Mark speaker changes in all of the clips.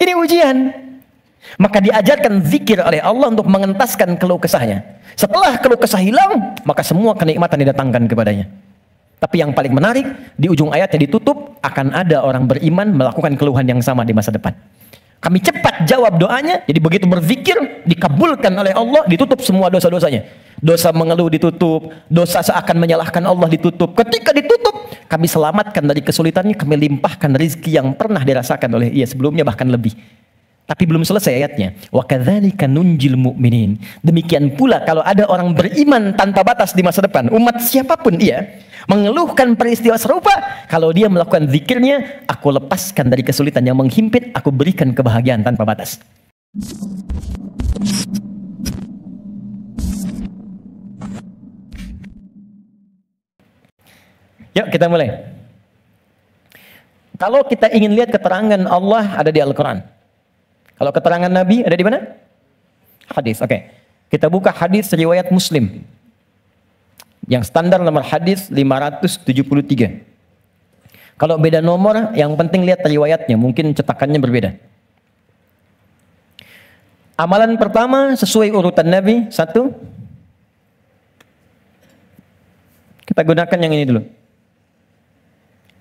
Speaker 1: Ini ujian. Maka diajarkan zikir oleh Allah untuk mengentaskan keluh kesahnya. Setelah keluh kesah hilang, maka semua kenikmatan didatangkan kepadanya. Tapi yang paling menarik, di ujung ayatnya ditutup, akan ada orang beriman melakukan keluhan yang sama di masa depan. Kami cepat jawab doanya, jadi begitu berzikir, dikabulkan oleh Allah, ditutup semua dosa-dosanya. Dosa mengeluh ditutup, dosa seakan menyalahkan Allah ditutup. Ketika ditutup, kami selamatkan dari kesulitannya, kami limpahkan rezeki yang pernah dirasakan oleh ia sebelumnya, bahkan lebih. Tapi belum selesai ayatnya. Wa kadzalika nunjil mu'minin. Demikian pula kalau ada orang beriman tanpa batas di masa depan, umat siapapun ia, mengeluhkan peristiwa serupa, kalau dia melakukan zikirnya, aku lepaskan dari kesulitan yang menghimpit, aku berikan kebahagiaan tanpa batas. Yuk kita mulai. Kalau kita ingin lihat keterangan Allah ada di Al-Quran. Kalau keterangan Nabi ada di mana? Hadis. Oke. Kita buka hadis riwayat Muslim. Yang standar nomor hadis 573. Kalau beda nomor, yang penting lihat riwayatnya, mungkin cetakannya berbeda. Amalan pertama sesuai urutan Nabi, 1. Kita gunakan yang ini dulu.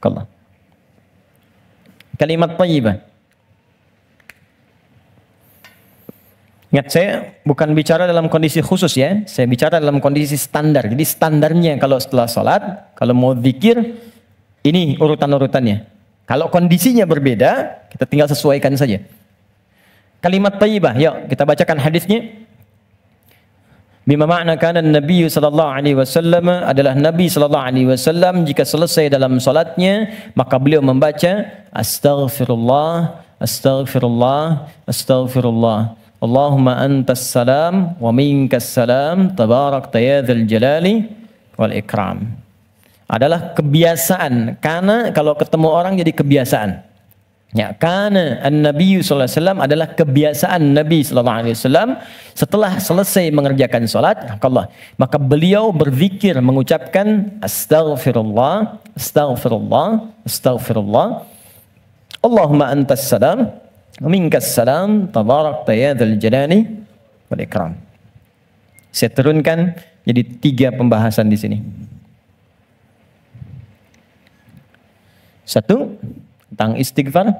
Speaker 1: Allah. Kalimat thayyibah. Ingat, saya bukan bicara dalam kondisi khusus ya, saya bicara dalam kondisi standar. Jadi standarnya kalau setelah sholat, kalau mau zikir, ini urutan-urutannya. Kalau kondisinya berbeda, kita tinggal sesuaikan saja. Kalimat thayyibah, yuk kita bacakan hadisnya. Bima ma'na kana Nabi sallallahu alaihi wasallam, adalah Nabi sallallahu alaihi wasallam jika selesai dalam salatnya, maka beliau membaca astaghfirullah, astaghfirullah, astaghfirullah. Allahumma antas salam wa minkas salam tabarakta ya dzal jalali wal ikram. Adalah kebiasaan, karena kalau ketemu orang jadi kebiasaan. Ya, karena an-nabi sallallahu alaihi wasallam adalah kebiasaan Nabi sallallahu alaihi wasallam setelah selesai mengerjakan salat, maka beliau berzikir mengucapkan astaghfirullah, astaghfirullah, astaghfirullah. Allahumma antas salam minkas salam tabarakta ya dzal jalali wal ikram. Saya turunkan jadi 3 pembahasan di sini. 1 tentang istighfar.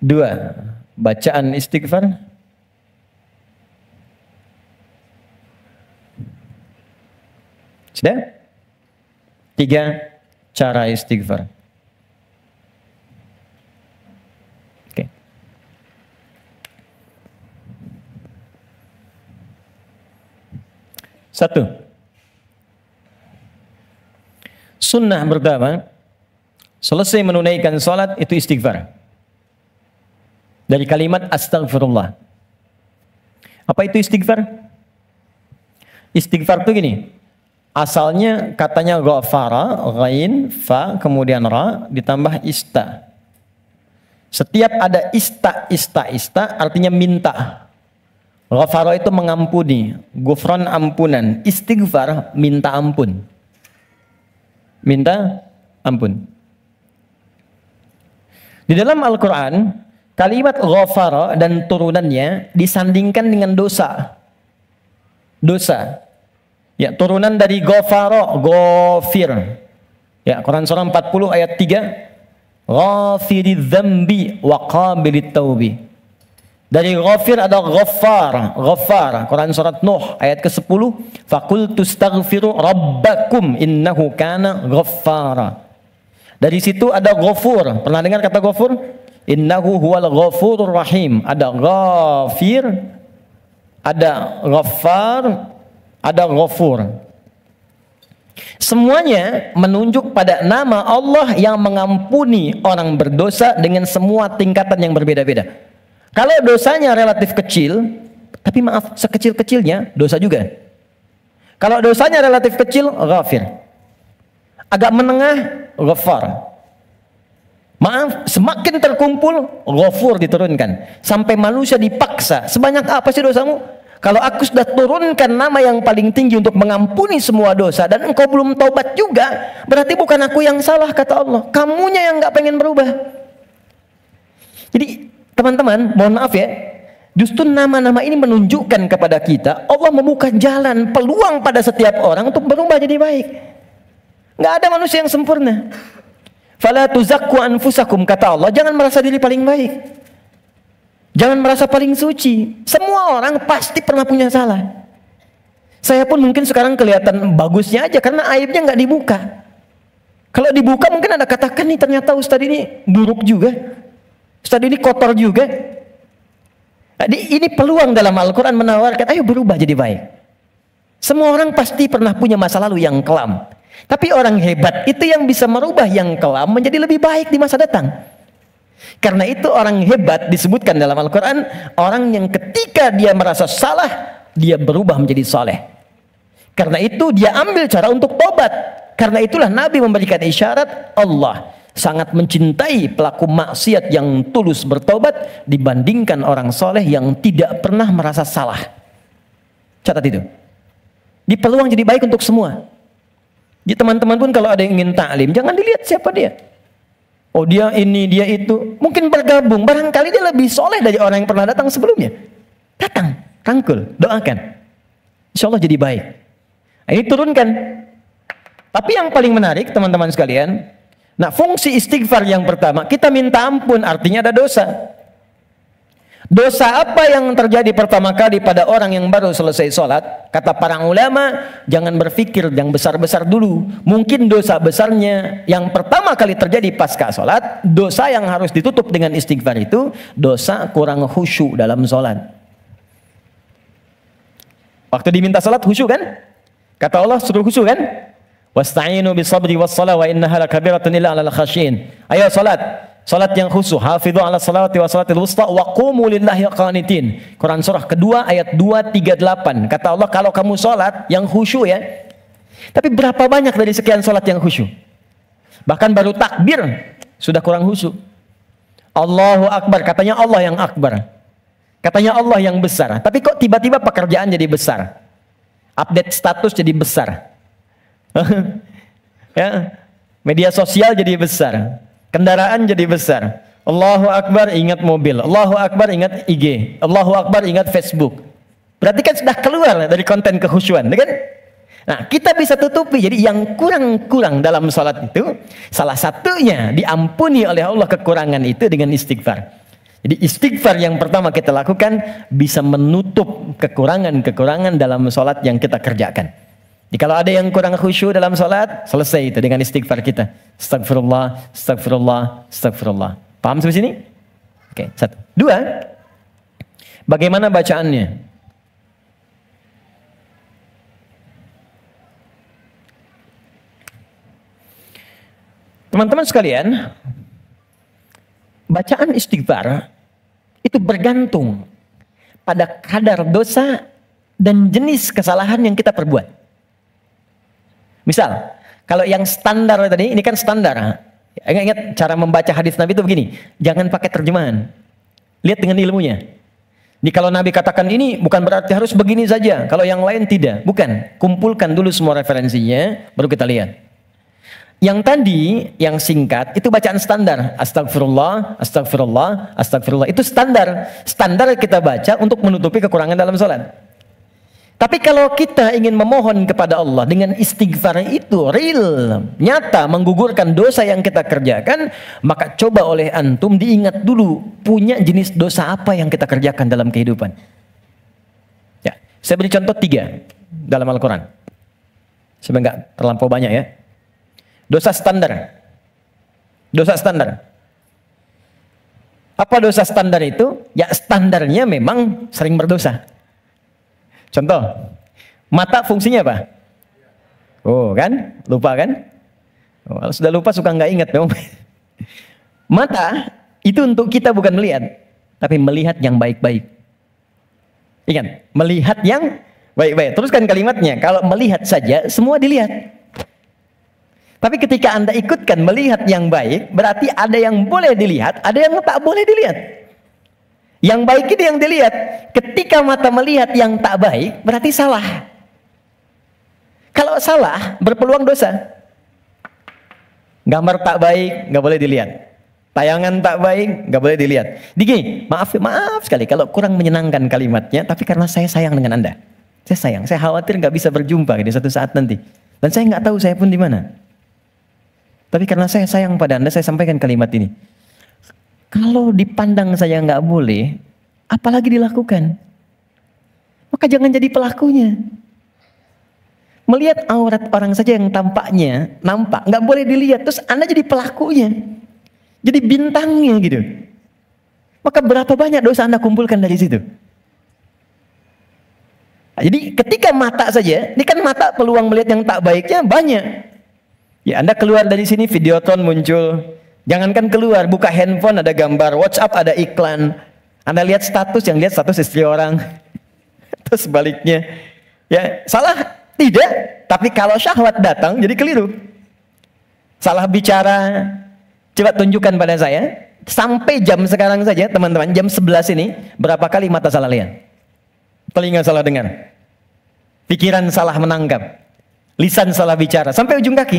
Speaker 1: 2 bacaan istighfar. 3 cara istighfar. 1. Sunnah pertama, selesai menunaikan salat itu istighfar. Dari kalimat astaghfirullah. Apa itu istighfar? Istighfar itu gini. Asalnya katanya ghafara, ghain, fa, kemudian ra, ditambah ista. Setiap ada ista artinya minta. Ghafara itu mengampuni, ghufran ampunan, istighfar minta ampun. Minta ampun. Di dalam Al-Quran, kalimat ghafara dan turunannya disandingkan dengan dosa. Dosa. Ya, turunan dari ghafara, ghafir. Ya, Quran surah 40 ayat 3. Ghafiridz dzambi wa qabilit taubi. Dari ghafir ada ghaffar, ghaffar. Quran surat Nuh ayat ke-10, faqultu astaghfiru rabbakum innahu kana ghaffara. Dari situ ada ghafur. Pernah dengar kata ghafur? Innahu huwal ghafurur rahim. Ada ghafir, ada ghaffar, ada ghafur. Semuanya menunjuk pada nama Allah yang mengampuni orang berdosa dengan semua tingkatan yang berbeda-beda. Kalau dosanya relatif kecil, tapi maaf, sekecil-kecilnya dosa juga. Kalau dosanya relatif kecil, ghafir. Agak menengah, ghaffar. Maaf, semakin terkumpul, ghafur diturunkan. Sampai manusia dipaksa, sebanyak apa sih dosamu? Kalau aku sudah turunkan nama yang paling tinggi untuk mengampuni semua dosa, dan engkau belum taubat juga, berarti bukan aku yang salah, kata Allah. Kamunya yang gak pengen berubah. Jadi teman-teman, mohon maaf ya, justru nama-nama ini menunjukkan kepada kita Allah membuka jalan, peluang pada setiap orang untuk berubah jadi baik. Nggak ada manusia yang sempurna. Fala tuzakku anfusakum, kata Allah, jangan merasa diri paling baik. Jangan merasa paling suci. Semua orang pasti pernah punya salah. Saya pun mungkin sekarang kelihatan bagusnya aja karena aibnya nggak dibuka. Kalau dibuka mungkin ada katakan nih, ternyata Ustadz ini buruk juga, Ustadz ini kotor juga. Jadi ini peluang dalam Al-Quran menawarkan, ayo berubah jadi baik. Semua orang pasti pernah punya masa lalu yang kelam. Tapi orang hebat itu yang bisa merubah yang kelam menjadi lebih baik di masa datang. Karena itu orang hebat disebutkan dalam Al-Quran, orang yang ketika dia merasa salah, dia berubah menjadi saleh. Karena itu dia ambil cara untuk tobat. Karena itulah Nabi memberikan isyarat, Allah sangat mencintai pelaku maksiat yang tulus bertobat dibandingkan orang soleh yang tidak pernah merasa salah. Catat itu. Di peluang jadi baik untuk semua. Di teman-teman pun kalau ada yang ingin taklim, jangan dilihat siapa dia. Oh dia ini, dia itu. Mungkin bergabung, barangkali dia lebih soleh dari orang yang pernah datang sebelumnya. Datang, rangkul, doakan. Insya Allah jadi baik. Nah, ini turunkan. Tapi yang paling menarik teman-teman sekalian, nah fungsi istighfar yang pertama, kita minta ampun, artinya ada dosa. Dosa apa yang terjadi pertama kali pada orang yang baru selesai sholat? Kata para ulama, jangan berpikir yang besar-besar dulu. Mungkin dosa besarnya yang pertama kali terjadi pasca sholat, dosa yang harus ditutup dengan istighfar itu, dosa kurang khusyuk dalam sholat. Waktu diminta sholat khusyuk kan? Kata Allah suruh khusyuk kan? Wasta'inu bisabri wassalah wa innaha lakabiratun illa 'alal khasyin. Ayo salat. Salat yang khusyuk. Hafidhu 'ala salawati wa salatil wusta wa qumu lillahi qanitin. Quran surah kedua ayat 238. Kata Allah kalau kamu salat yang khusyuk ya. Tapi berapa banyak dari sekian salat yang khusyuk? Bahkan baru takbir sudah kurang khusyuk. Allahu akbar, katanya Allah yang akbar. Katanya Allah yang besar. Tapi kok tiba-tiba pekerjaan jadi besar? Update status jadi besar. Ya, media sosial jadi besar, kendaraan jadi besar. Allahu Akbar ingat mobil, Allahu Akbar ingat IG, Allahu Akbar ingat Facebook. Berarti kan sudah keluar dari konten kekhusyuan, kan? Nah, kita bisa tutupi. Jadi yang kurang-kurang dalam salat itu, salah satunya diampuni oleh Allah kekurangan itu dengan istighfar. Jadi istighfar yang pertama kita lakukan bisa menutup kekurangan-kekurangan dalam salat yang kita kerjakan. Jadi kalau ada yang kurang khusyuk dalam salat, selesai itu dengan istighfar kita. Astagfirullah, astagfirullah, astagfirullah. Paham sampai sini? Oke, satu. Dua, bagaimana bacaannya? Teman-teman sekalian, bacaan istighfar itu bergantung pada kadar dosa dan jenis kesalahan yang kita perbuat. Misal, kalau yang standar tadi, ini kan standar. Ingat cara membaca hadis Nabi itu begini, jangan pakai terjemahan. Lihat dengan ilmunya. Jadi kalau Nabi katakan ini bukan berarti harus begini saja, kalau yang lain tidak. Bukan, kumpulkan dulu semua referensinya, baru kita lihat. Yang tadi, yang singkat, itu bacaan standar. Astagfirullah, astagfirullah, astagfirullah. Itu standar. Standar kita baca untuk menutupi kekurangan dalam salat. Tapi kalau kita ingin memohon kepada Allah dengan istighfar itu real, nyata, menggugurkan dosa yang kita kerjakan, maka coba oleh antum diingat dulu, punya jenis dosa apa yang kita kerjakan dalam kehidupan. Ya, saya beri contoh 3 dalam Al-Quran. Sebenarnya nggak terlampau banyak ya. Dosa standar. Dosa standar. Apa dosa standar itu? Ya standarnya memang sering berdosa. Contoh, mata fungsinya apa? Oh kan, lupa kan? Oh, kalau sudah lupa suka nggak ingat dong. Mata itu untuk kita bukan melihat, tapi melihat yang baik-baik. Ingat, melihat yang baik-baik. Teruskan kalimatnya. Kalau melihat saja, semua dilihat. Tapi ketika Anda ikutkan melihat yang baik, berarti ada yang boleh dilihat, ada yang tak boleh dilihat. Yang baik itu yang dilihat. Ketika mata melihat yang tak baik, berarti salah. Kalau salah, berpeluang dosa. Gambar tak baik, nggak boleh dilihat. Tayangan tak baik, nggak boleh dilihat. Digi, maaf sekali kalau kurang menyenangkan kalimatnya, tapi karena saya sayang dengan Anda. Saya sayang, saya khawatir nggak bisa berjumpa di suatu saat nanti. Dan saya nggak tahu saya pun di mana. Tapi karena saya sayang pada Anda, saya sampaikan kalimat ini. Kalau dipandang saya nggak boleh, apalagi dilakukan. Maka jangan jadi pelakunya. Melihat aurat orang saja yang tampaknya, nampak, nggak boleh dilihat. Terus Anda jadi pelakunya. Jadi bintangnya gitu. Maka berapa banyak dosa Anda kumpulkan dari situ? Nah, jadi ketika mata saja, ini kan mata peluang melihat yang tak baiknya banyak. Ya Anda keluar dari sini, Videotron muncul. Jangankan keluar, buka handphone ada gambar, WhatsApp ada iklan. Anda lihat status, yang lihat status istri orang. Terus sebaliknya. Ya salah? Tidak. Tapi kalau syahwat datang, jadi keliru. Salah bicara. Coba tunjukkan pada saya, sampai jam sekarang saja teman-teman, jam 11 ini, berapa kali mata salah lihat? Telinga salah dengar, pikiran salah menangkap, lisan salah bicara, sampai ujung kaki.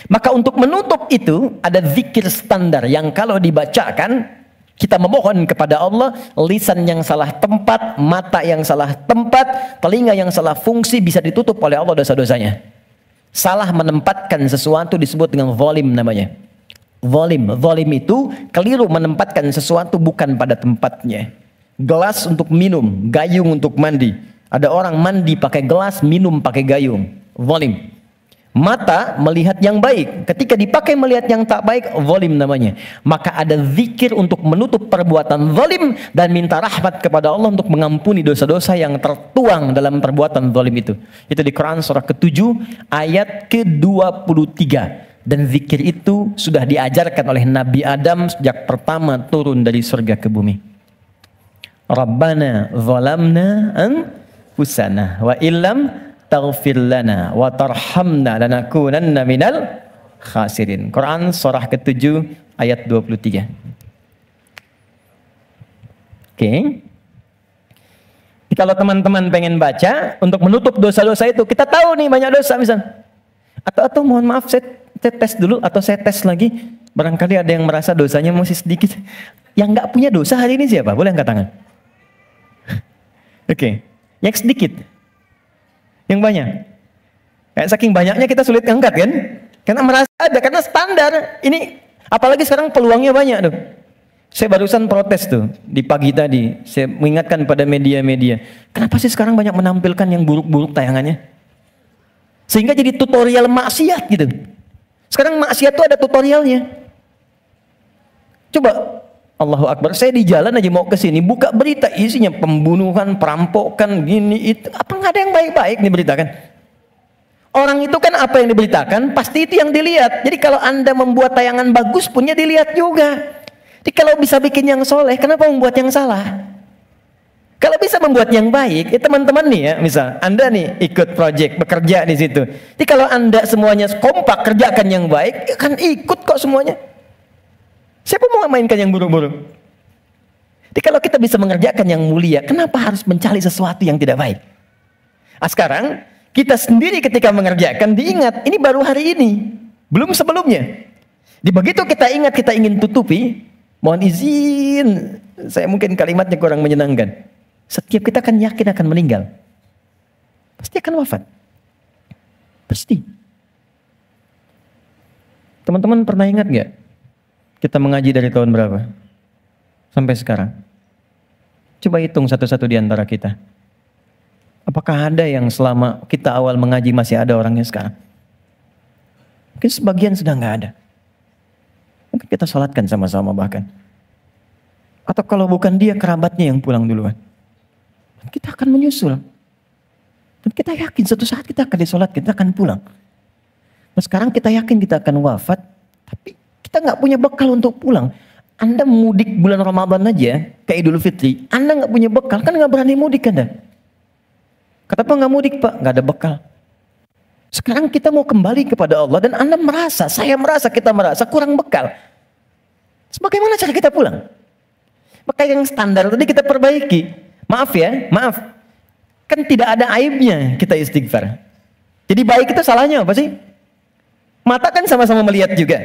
Speaker 1: Maka untuk menutup itu, ada zikir standar yang kalau dibacakan, kita memohon kepada Allah, lisan yang salah tempat, mata yang salah tempat, telinga yang salah fungsi, bisa ditutup oleh Allah dosa-dosanya. Salah menempatkan sesuatu disebut dengan zalim namanya. Zalim itu keliru menempatkan sesuatu bukan pada tempatnya. Gelas untuk minum, gayung untuk mandi. Ada orang mandi pakai gelas, minum pakai gayung. Zalim. Mata melihat yang baik. Ketika dipakai melihat yang tak baik, zalim namanya. Maka ada zikir untuk menutup perbuatan zalim dan minta rahmat kepada Allah untuk mengampuni dosa-dosa yang tertuang dalam perbuatan zalim itu. Itu di Quran surah ke-7 ayat ke-23. Dan zikir itu sudah diajarkan oleh Nabi Adam sejak pertama turun dari surga ke bumi. Rabbana zalamna anfusana wa illam taghfir lana wa tarhamna lanakunanna minal khasirin. Quran surah ke-7 ayat 23. Oke. Kalau teman-teman pengen baca untuk menutup dosa-dosa itu, kita tahu nih banyak dosa misalnya. Atau mohon maaf saya tes dulu atau saya tes lagi. Barangkali ada yang merasa dosanya masih sedikit. Yang nggak punya dosa hari ini siapa? Boleh angkat tangan? Oke. Yang sedikit. Yang banyak. Kayak saking banyaknya kita sulit angkat kan? Karena merasa ada, karena standar. Ini apalagi sekarang peluangnya banyak tuh. Saya barusan protes tuh di pagi tadi. Saya mengingatkan pada media-media. Kenapa sih sekarang banyak menampilkan yang buruk-buruk tayangannya? Sehingga jadi tutorial maksiat gitu. Sekarang maksiat itu ada tutorialnya. Coba, Allahu Akbar, saya di jalan aja mau ke sini, buka berita isinya pembunuhan, perampokan, gini itu. Apa nggak ada yang baik-baik diberitakan? Orang itu kan apa yang diberitakan, pasti itu yang dilihat. Jadi kalau Anda membuat tayangan bagus punya dilihat juga. Jadi kalau bisa bikin yang soleh, kenapa membuat yang salah? Kalau bisa membuat yang baik, ya teman-teman nih ya, misal Anda nih ikut project, bekerja di situ. Jadi kalau Anda semuanya kompak kerjakan yang baik, ya kan ikut kok semuanya. Siapa mau mainkan yang buruk-buruk? Jadi kalau kita bisa mengerjakan yang mulia, kenapa harus mencari sesuatu yang tidak baik? Nah, sekarang kita sendiri ketika mengerjakan diingat, ini baru hari ini, belum sebelumnya. Di begitu kita ingat, kita ingin tutupi, mohon izin, saya mungkin kalimatnya kurang menyenangkan. Setiap kita akan yakin akan meninggal. Pasti akan wafat. Pasti. Teman-teman pernah ingat gak? Kita mengaji dari tahun berapa? Sampai sekarang. Coba hitung satu-satu di antara kita. Apakah ada yang selama kita awal mengaji masih ada orangnya sekarang? Mungkin sebagian sudah gak ada. Mungkin kita sholatkan sama-sama bahkan. Atau kalau bukan dia, kerabatnya yang pulang duluan. Kita akan menyusul. Dan kita yakin suatu saat kita akan disolat, kita akan pulang. Nah, sekarang kita yakin kita akan wafat, tapi kita nggak punya bekal untuk pulang. Anda mudik bulan Ramadan aja, ke Idul Fitri, Anda nggak punya bekal, kan nggak berani mudik Anda. Kata Pak nggak mudik Pak, nggak ada bekal. Sekarang kita mau kembali kepada Allah dan Anda merasa, saya merasa, kita merasa kurang bekal. Bagaimana cara kita pulang? Maka yang standar tadi kita perbaiki. Maaf ya, maaf. Kan tidak ada aibnya kita istighfar. Jadi baik itu salahnya apa sih? Mata kan sama-sama melihat juga.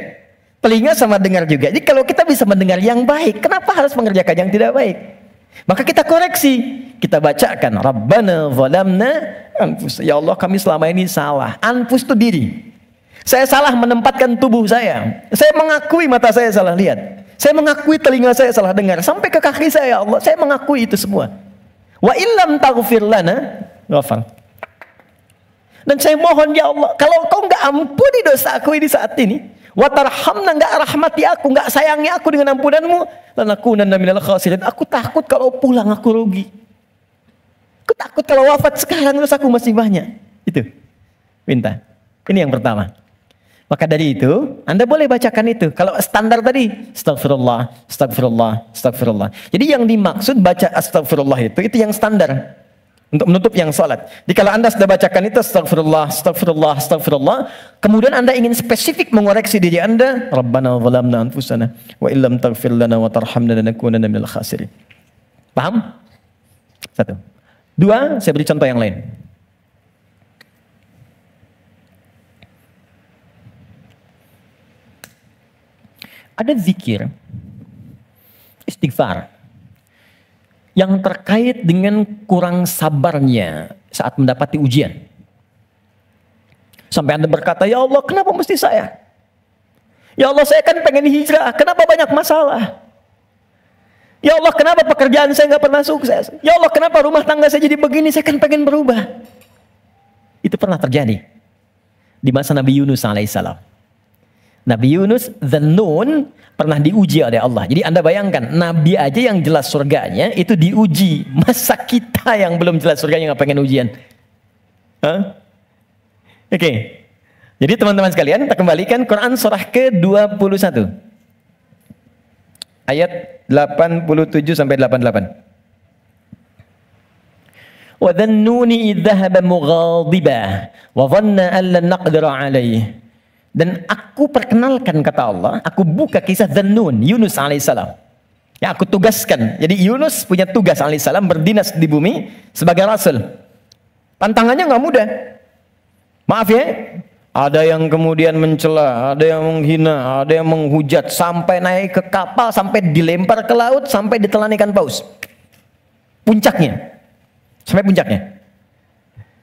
Speaker 1: Telinga sama dengar juga. Jadi kalau kita bisa mendengar yang baik, kenapa harus mengerjakan yang tidak baik? Maka kita koreksi. Kita bacakan, Rabbana zalamna anfusana. Ya Allah, kami selama ini salah. Anfus itu diri. Saya salah menempatkan tubuh saya. Saya mengakui mata saya salah lihat. Saya mengakui telinga saya salah dengar. Sampai ke kaki saya, ya Allah. Saya mengakui itu semua. Wa illam taghfir lana ghafar. Dan saya mohon, ya Allah, kalau kau enggak ampuni dosa aku ini saat ini, wa tarhamna, enggak rahmati aku, enggak sayangi aku dengan ampunanmu, lanakunanna minal khasirin. Aku takut kalau pulang aku rugi. Aku takut kalau wafat sekarang terus aku masih banyak. Itu. Minta. Ini yang pertama. Maka dari itu, Anda boleh bacakan itu. Kalau standar tadi, astagfirullah, astagfirullah, astagfirullah. Jadi yang dimaksud baca astagfirullah itu yang standar. Untuk menutup yang salat. Jadi kalau Anda sudah bacakan itu astagfirullah, astagfirullah, astagfirullah, kemudian Anda ingin spesifik mengoreksi diri Anda, Rabbana zalamna anfusana wa illam taghfir lana wa tarhamna lanakunanna minal khasirin. Paham? Satu. Dua, saya beri contoh yang lain. Ada zikir, istighfar, yang terkait dengan kurang sabarnya saat mendapati ujian. Sampai Anda berkata, ya Allah, kenapa mesti saya? Ya Allah, saya kan pengen hijrah, kenapa banyak masalah? Ya Allah, kenapa pekerjaan saya nggak pernah sukses? Ya Allah, kenapa rumah tangga saya jadi begini? Saya kan pengen berubah. Itu pernah terjadi di masa Nabi Yunus alaihissalam. Nabi Yunus Dzannun pernah diuji oleh Allah. Jadi Anda bayangkan, Nabi aja yang jelas surganya itu diuji. Masa kita yang belum jelas surganya nggak pengen ujian? Oke. Jadi teman-teman sekalian, kita kembalikan Quran surah ke-21. Ayat 87 sampai 88. Wa dhannuni idh dhahaba mughadiba wa dhanna an lan naqdira alaihi. Dan aku perkenalkan, kata Allah, aku buka kisah Dzannun, Yunus alaihissalam. Ya, aku tugaskan. Jadi Yunus punya tugas alaihissalam berdinas di bumi sebagai rasul. Tantangannya nggak mudah. Maaf ya, ada yang kemudian mencela, ada yang menghina, ada yang menghujat, sampai naik ke kapal, sampai dilempar ke laut, sampai ditelan ikan paus. Puncaknya. Sampai puncaknya.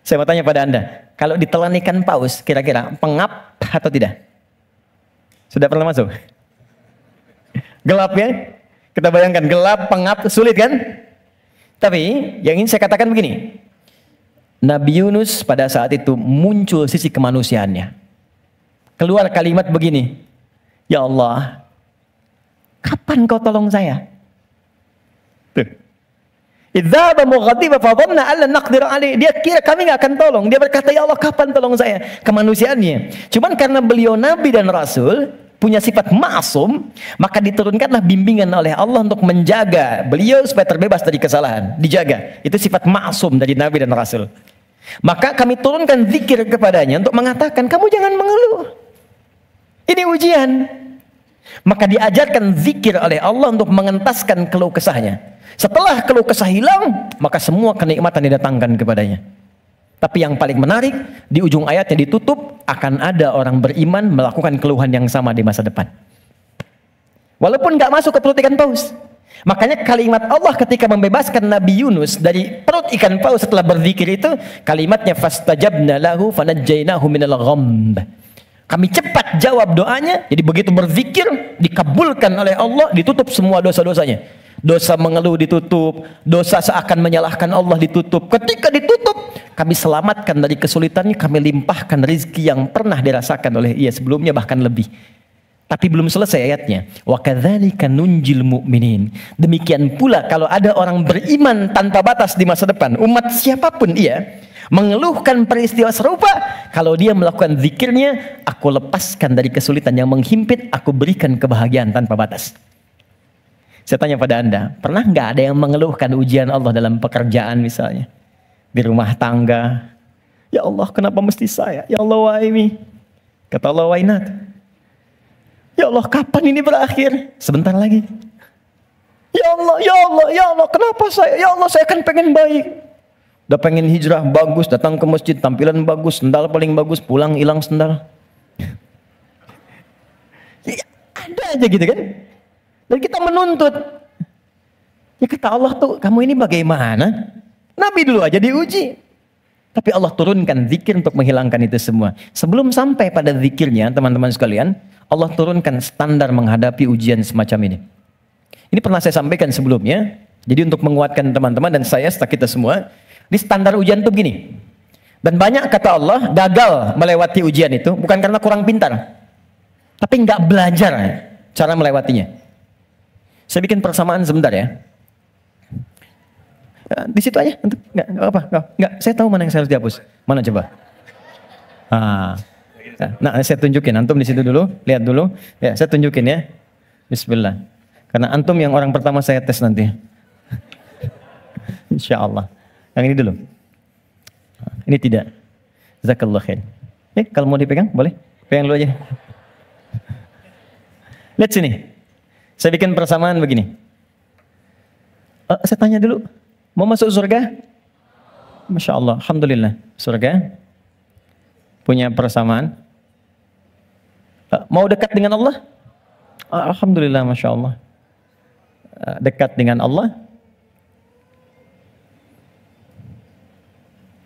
Speaker 1: Saya mau tanya pada Anda, kalau ditelan ikan paus, kira-kira pengap atau tidak? Sudah pernah masuk? Gelap ya? Kita bayangkan, gelap, pengap, sulit kan? Tapi, yang ingin saya katakan begini. Nabi Yunus pada saat itu muncul sisi kemanusiaannya. Keluar kalimat begini, ya Allah, kapan kau tolong saya? Tuh. Idzaba mughadiba fa dhanna alla naqdir alaihi. Dia kira kami nggak akan tolong. Dia berkata, ya Allah, kapan tolong saya? Kemanusiaannya. Cuman karena beliau nabi dan rasul, punya sifat ma'sum, maka diturunkanlah bimbingan oleh Allah untuk menjaga beliau supaya terbebas dari kesalahan. Dijaga. Itu sifat ma'sum dari nabi dan rasul. Maka kami turunkan zikir kepadanya untuk mengatakan, kamu jangan mengeluh. Ini ujian. Maka diajarkan zikir oleh Allah untuk mengentaskan keluh kesahnya. Setelah keluh kesah hilang, maka semua kenikmatan didatangkan kepadanya. Tapi yang paling menarik, di ujung ayatnya ditutup, akan ada orang beriman melakukan keluhan yang sama di masa depan. Walaupun nggak masuk ke perut ikan paus. Makanya kalimat Allah ketika membebaskan Nabi Yunus dari perut ikan paus setelah berzikir itu, kalimatnya fastajabna lahu fanajjainahu minal ghamb. Kami cepat jawab doanya, jadi begitu berzikir dikabulkan oleh Allah, ditutup semua dosa-dosanya. Dosa mengeluh ditutup, dosa seakan menyalahkan Allah ditutup. Ketika ditutup, kami selamatkan dari kesulitannya, kami limpahkan rezeki yang pernah dirasakan oleh ia sebelumnya, bahkan lebih. Tapi belum selesai ayatnya. Wa kadzalika nunjil mu'minin. Demikian pula kalau ada orang beriman tanpa batas di masa depan, umat siapapun ia, mengeluhkan peristiwa serupa, kalau dia melakukan zikirnya, aku lepaskan dari kesulitan yang menghimpit, aku berikan kebahagiaan tanpa batas. Saya tanya pada Anda, pernah nggak ada yang mengeluhkan ujian Allah dalam pekerjaan misalnya? Di rumah tangga. Ya Allah, kenapa mesti saya? Ya Allah, why me? Kata Allah, why not? Ya Allah, kapan ini berakhir? Sebentar lagi. Ya Allah, ya Allah, ya Allah, kenapa saya? Ya Allah, saya kan pengen baik. Udah pengen hijrah, bagus, datang ke masjid, tampilan bagus, sendal paling bagus, pulang hilang sendal. aja gitu kan. Dan kita menuntut. Ya kata Allah tuh, kamu ini bagaimana? Nabi dulu aja diuji. Tapi Allah turunkan zikir untuk menghilangkan itu semua. Sebelum sampai pada zikirnya, teman-teman sekalian, Allah turunkan standar menghadapi ujian semacam ini. Ini pernah saya sampaikan sebelumnya. Jadi untuk menguatkan teman-teman dan saya serta kita semua, di standar ujian itu begini. Dan banyak kata Allah gagal melewati ujian itu bukan karena kurang pintar, tapi nggak belajar cara melewatinya. Saya bikin persamaan sebentar ya. Di situ aja, nggak apa, nggak. Saya tahu mana yang saya harus dihapus. Mana coba? Nah, saya tunjukin. Antum di situ dulu, lihat dulu. Ya, saya tunjukin ya. Bismillah. Karena antum yang orang pertama saya tes nanti. Insya Allah. Yang ini dulu. Ini tidak. Jazakallah khair. Kalau mau dipegang, boleh. Pegang dulu aja. Lihat sini. Saya bikin persamaan begini. Saya tanya dulu. Mau masuk surga? Masya Allah. Alhamdulillah. Surga. Punya persamaan. Mau dekat dengan Allah? Alhamdulillah. Masya Allah. Dekat dengan Allah.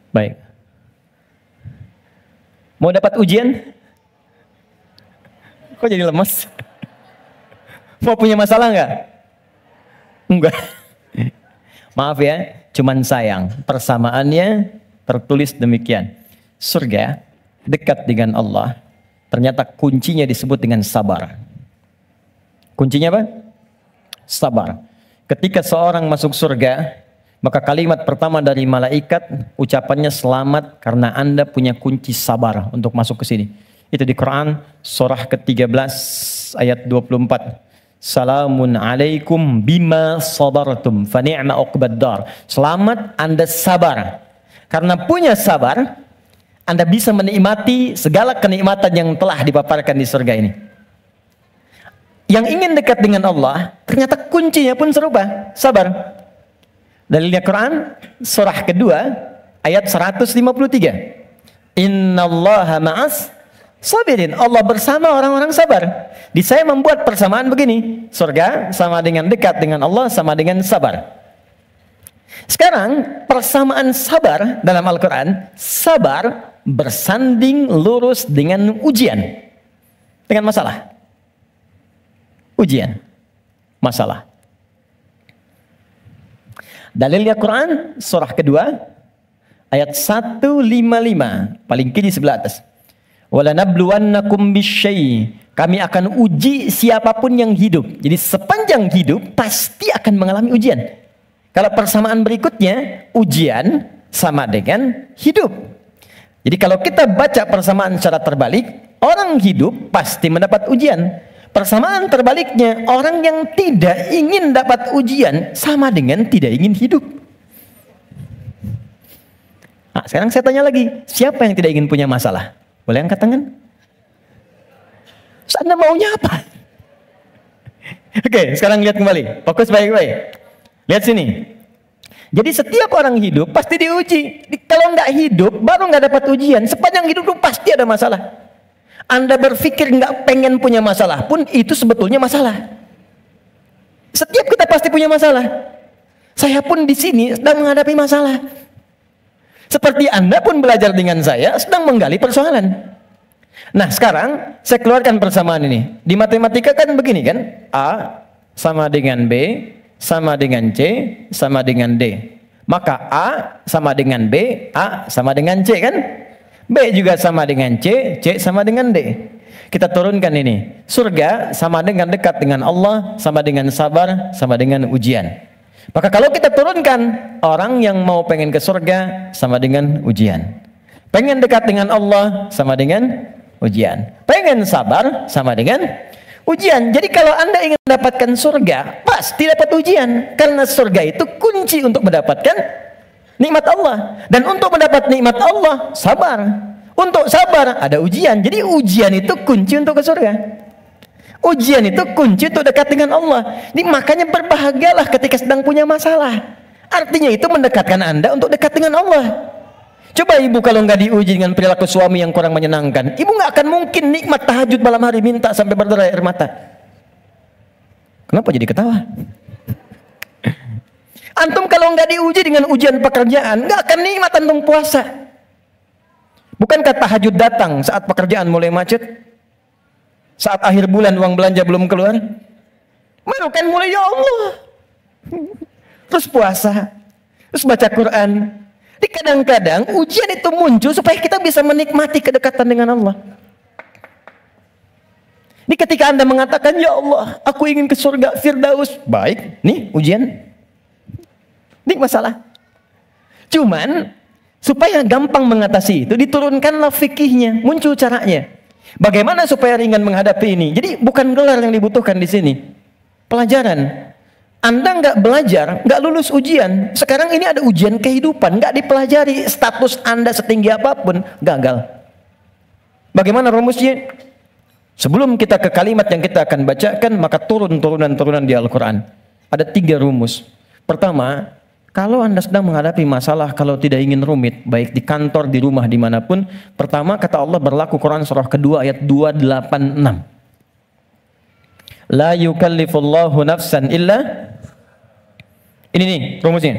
Speaker 1: Baik. Mau dapat ujian? Kok jadi lemas? Mau punya masalah nggak? Enggak. Maaf ya, cuman sayang. Persamaannya tertulis demikian. Surga dekat dengan Allah. Ternyata kuncinya disebut dengan sabar. Kuncinya apa? Sabar. Ketika seorang masuk surga, maka kalimat pertama dari malaikat ucapannya selamat karena Anda punya kunci sabar untuk masuk ke sini. Itu di Quran surah ke-13 ayat 24. Salamun alaikum bima sabartum fa ni'ma uqbaddar. Selamat Anda sabar. Karena punya sabar, Anda bisa menikmati segala kenikmatan yang telah dipaparkan di surga ini. Yang ingin dekat dengan Allah, ternyata kuncinya pun serupa, sabar. Dalilnya Quran surah kedua ayat 153. Innallaha ma'as sabirin. Allah bersama orang-orang sabar. Di saya membuat persamaan begini. Surga sama dengan dekat dengan Allah sama dengan sabar. Sekarang persamaan sabar dalam Al-Quran. Sabar bersanding lurus dengan ujian. Dengan masalah. Ujian. Masalah. Dalilnya Quran surah kedua ayat 155. Paling kiri sebelah atas. Walanabluwannakum bisyai. Kami akan uji siapapun yang hidup. Jadi sepanjang hidup pasti akan mengalami ujian. Kalau persamaan berikutnya, ujian sama dengan hidup. Jadi kalau kita baca persamaan secara terbalik, orang hidup pasti mendapat ujian. Persamaan terbaliknya, orang yang tidak ingin dapat ujian sama dengan tidak ingin hidup. Nah, sekarang saya tanya lagi, siapa yang tidak ingin punya masalah? Boleh angkat tangan? Anda maunya apa? Oke, sekarang lihat kembali. Fokus baik-baik. Lihat sini. Jadi setiap orang hidup pasti diuji. Kalau nggak hidup, baru nggak dapat ujian. Sepanjang hidup itu pasti ada masalah. Anda berpikir nggak pengen punya masalah pun itu sebetulnya masalah. Setiap kita pasti punya masalah. Saya pun di sini sedang menghadapi masalah. Seperti Anda pun belajar dengan saya sedang menggali persoalan. Nah sekarang saya keluarkan persamaan ini. Di matematika kan begini kan. A sama dengan B sama dengan C sama dengan D. Maka A sama dengan B, A sama dengan C kan. B juga sama dengan C, C sama dengan D. Kita turunkan ini. Surga sama dengan dekat dengan Allah, sama dengan sabar, sama dengan ujian. Maka kalau kita turunkan, orang yang mau pengen ke surga sama dengan ujian. Pengen dekat dengan Allah sama dengan ujian. Pengen sabar sama dengan ujian. Jadi kalau Anda ingin mendapatkan surga, pasti dapat ujian. Karena surga itu kunci untuk mendapatkan nikmat Allah. Dan untuk mendapat nikmat Allah, sabar. Untuk sabar, ada ujian. Jadi ujian itu kunci untuk ke surga. Ujian itu kunci untuk dekat dengan Allah. Jadi makanya berbahagialah ketika sedang punya masalah. Artinya itu mendekatkan Anda untuk dekat dengan Allah. Coba ibu kalau nggak diuji dengan perilaku suami yang kurang menyenangkan, ibu nggak akan mungkin nikmat tahajud malam hari minta sampai berderai air mata. Kenapa jadi ketawa? Antum kalau nggak diuji dengan ujian pekerjaan, nggak akan nikmat antum puasa. Bukankah tahajud datang saat pekerjaan mulai macet? Saat akhir bulan uang belanja belum keluar? Baru kan mulai ya Allah. Terus puasa, terus baca Quran. Di kadang-kadang ujian itu muncul supaya kita bisa menikmati kedekatan dengan Allah. Ini ketika Anda mengatakan, ya Allah, aku ingin ke surga Firdaus. Baik, nih ujian. Ini masalah. Cuman, supaya gampang mengatasi itu, diturunkanlah fikihnya, muncul caranya. Bagaimana supaya ringan menghadapi ini? Jadi bukan gelar yang dibutuhkan di sini. Pelajaran. Anda nggak belajar, nggak lulus ujian. Sekarang ini ada ujian kehidupan, nggak dipelajari, status Anda setinggi apapun, gagal. Bagaimana rumusnya? Sebelum kita ke kalimat yang kita akan bacakan, maka turun turunan-turunan di Al-Quran. Ada 3 rumus. Pertama, kalau Anda sedang menghadapi masalah, kalau tidak ingin rumit, baik di kantor, di rumah, dimanapun, pertama kata Allah berlaku Quran surah kedua ayat 286. La yukallifullahu nafsan illa. Ini nih rumusnya.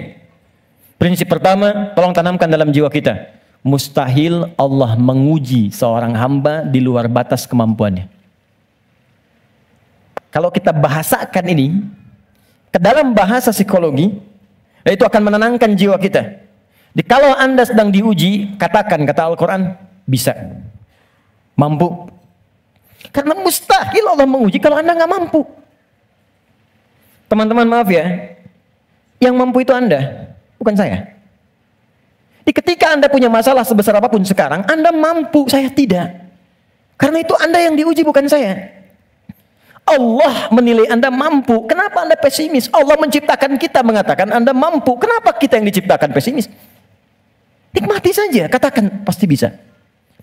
Speaker 1: Prinsip pertama, tolong tanamkan dalam jiwa kita. Mustahil Allah menguji seorang hamba di luar batas kemampuannya. Kalau kita bahasakan ini ke dalam bahasa psikologi, itu akan menenangkan jiwa kita. Jadi kalau Anda sedang diuji, katakan kata Al-Quran, bisa, mampu. Karena mustahil Allah menguji kalau Anda nggak mampu. Teman-teman maaf ya, yang mampu itu Anda, bukan saya. Jadi ketika Anda punya masalah sebesar apapun sekarang, Anda mampu, saya tidak. Karena itu Anda yang diuji, bukan saya. Allah menilai Anda mampu. Kenapa Anda pesimis? Allah menciptakan kita mengatakan Anda mampu. Kenapa kita yang diciptakan pesimis? Nikmati saja, katakan pasti bisa.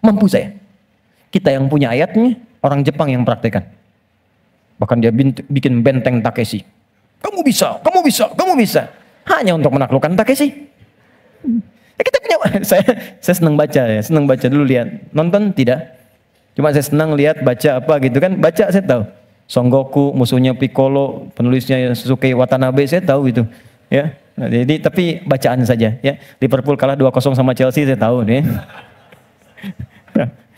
Speaker 1: Mampu saya. Kita yang punya ayatnya, orang Jepang yang praktekan. Bahkan dia bikin benteng Takeshi. Kamu bisa, kamu bisa, kamu bisa. Hanya untuk menaklukkan Takeshi. Ya, kita punya. Saya senang baca ya, senang baca dulu lihat. Nonton tidak? Cuma saya senang lihat baca apa gitu kan. Baca saya tahu. Son Goku, musuhnya Piccolo, penulisnya Suzuki Watanabe, saya tahu itu. Ya. Nah, jadi tapi bacaan saja ya. Liverpool kalah 2-0 sama Chelsea, saya tahu nih.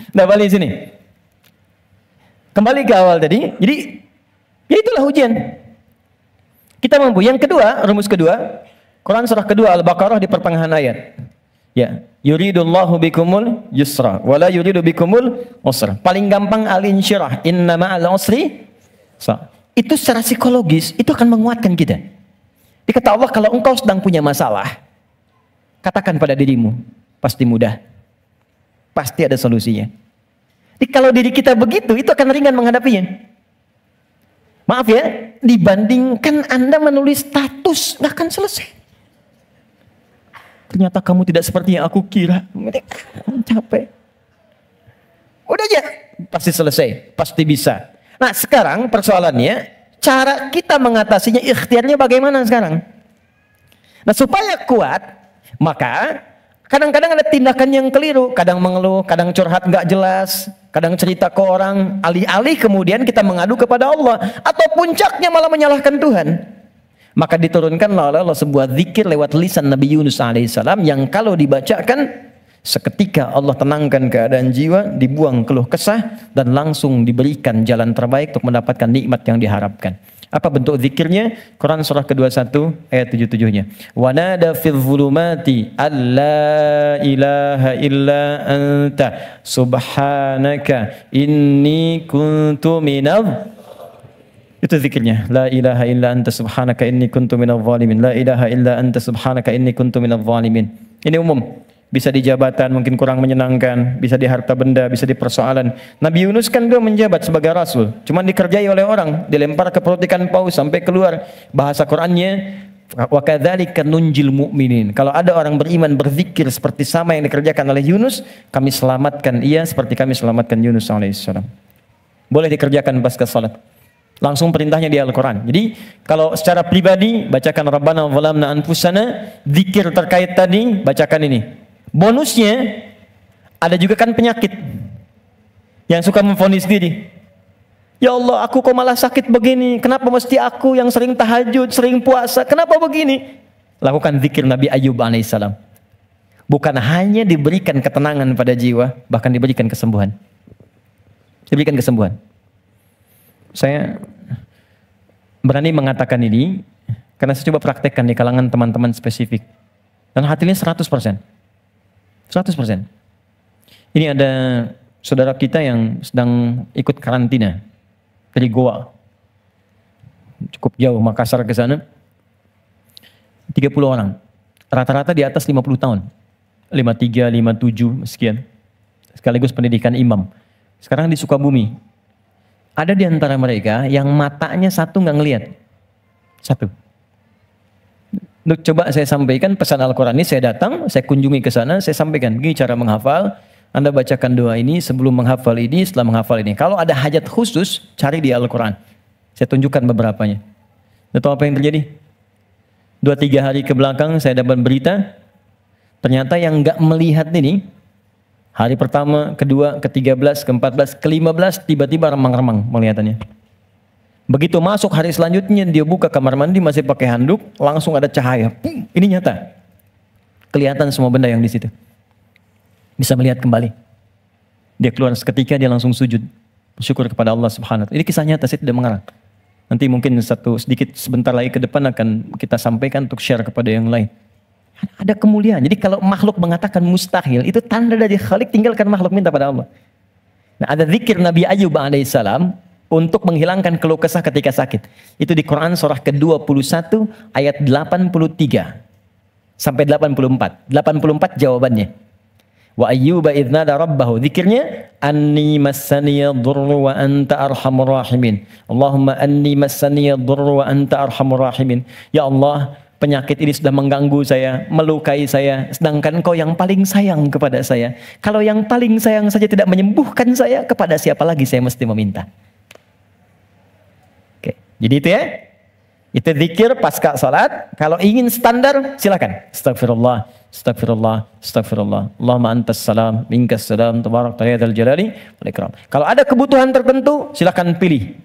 Speaker 1: Nah, balik sini. Kembali ke awal tadi. Jadi ya itulah ujian. Kita mampu. Yang kedua, rumus kedua, Quran surah kedua Al-Baqarah di pertengahan ayat. Ya, yuridullahu bikumul yusra wala yuridu bikumul usra. Paling gampang al-insyirah, inna ma'al usri. Itu secara psikologis itu akan menguatkan kita. Dikata Allah, kalau engkau sedang punya masalah, katakan pada dirimu, pasti mudah. Pasti ada solusinya. Jadi kalau diri kita begitu, itu akan ringan menghadapinya. Maaf ya, dibandingkan Anda menulis status, nggak akan selesai. Ternyata kamu tidak seperti yang aku kira. Capek. Udah aja, pasti selesai, pasti bisa. Nah sekarang persoalannya, cara kita mengatasinya, ikhtiarnya bagaimana sekarang? Nah supaya kuat, maka kadang-kadang ada tindakan yang keliru. Kadang mengeluh, kadang curhat nggak jelas, kadang cerita ke orang, alih-alih kemudian kita mengadu kepada Allah. Atau puncaknya malah menyalahkan Tuhan. Maka diturunkanlah oleh Allah sebuah zikir lewat lisan Nabi Yunus alaihissalam yang kalau dibacakan, seketika Allah tenangkan keadaan jiwa, dibuang keluh kesah, dan langsung diberikan jalan terbaik untuk mendapatkan nikmat yang diharapkan. Apa bentuk zikirnya? Quran surah ke-21 ayat 77-nya. Wa nada fil zulumati alla ilaha illa anta subhanaka inni kuntu minadh. Itu zikirnya. La ilaha illa anta subhanaka inni kuntu minadh zalimin. La ilaha illa anta subhanaka inni kuntu minadh zalimin. Ini umum. Bisa di jabatan mungkin kurang menyenangkan, bisa di harta benda, bisa di persoalan. Nabi Yunus kan dia menjabat sebagai rasul, cuman dikerjai oleh orang, dilempar ke perut ikan paus sampai keluar. Bahasa Qurannya, wa kadzalika nunjil mu'minin. Kalau ada orang beriman berzikir seperti sama yang dikerjakan oleh Yunus, kami selamatkan ia seperti kami selamatkan Yunus alaihissalam. Boleh dikerjakan pasca salat. Langsung perintahnya di Al-Quran. Jadi kalau secara pribadi bacakan Rabbana zalamna anfusana, zikir terkait tadi bacakan ini. Bonusnya ada juga kan penyakit yang suka memvonis diri. Ya Allah, aku kok malah sakit begini? Kenapa mesti aku yang sering tahajud, sering puasa? Kenapa begini? Lakukan zikir Nabi Ayub alaihissalam. Bukan hanya diberikan ketenangan pada jiwa, bahkan diberikan kesembuhan. Diberikan kesembuhan. Saya berani mengatakan ini karena saya coba praktekkan di kalangan teman-teman spesifik. Dan hasilnya 100%. 100%. Ini ada saudara kita yang sedang ikut karantina dari Goa. Cukup jauh, Makassar ke sana. 30 orang. Rata-rata di atas 50 tahun. 53, 57, sekian. Sekaligus pendidikan imam. Sekarang di Sukabumi. Ada di antara mereka yang matanya satu nggak ngelihat. Satu. Coba saya sampaikan pesan Al-Quran ini, saya datang, saya kunjungi ke sana, saya sampaikan. Begini cara menghafal, Anda bacakan doa ini sebelum menghafal ini, setelah menghafal ini. Kalau ada hajat khusus, cari di Al-Quran. Saya tunjukkan beberapanya. Anda tahu apa yang terjadi? 2-3 hari ke belakang saya dapat berita, ternyata yang nggak melihat ini, hari pertama, kedua, ke-13, ke-14, ke-15, tiba-tiba remang-remang melihatannya. Begitu masuk hari selanjutnya, dia buka kamar mandi masih pakai handuk, langsung ada cahaya. Ini nyata. Kelihatan semua benda yang di situ. Bisa melihat kembali. Dia keluar seketika, dia langsung sujud. Bersyukur kepada Allah Subhanahu wa Ta'ala. Ini kisah nyata, saya tidak mengarang. Nanti mungkin sebentar lagi ke depan akan kita sampaikan untuk share kepada yang lain. Ada kemuliaan. Jadi kalau makhluk mengatakan mustahil, itu tanda dari Khalik, tinggalkan makhluk, minta pada Allah. Nah, ada zikir Nabi Ayub alaihissalam untuk menghilangkan keluh kesah ketika sakit. Itu di Quran surah ke-21 ayat 83 sampai 84. 84 jawabannya. Wa ayyuba idh nada rabbahu, zikirnya anni massaniya dhurru wa anta arhamur rahimin. Allahumma anni massaniya dhurru wa anta arhamur rahimin. Ya Allah, penyakit ini sudah mengganggu saya, melukai saya, sedangkan Engkau yang paling sayang kepada saya. Kalau yang paling sayang saja tidak menyembuhkan saya, kepada siapa lagi saya mesti meminta? Oke, jadi itu ya. Itu zikir pasca salat. Kalau ingin standar, silakan. Astagfirullah, astagfirullah, astagfirullah. Allahumma antas salam, minkas salam, tabarak ta'ala jalali wal ikram. Kalau ada kebutuhan tertentu, silakan pilih.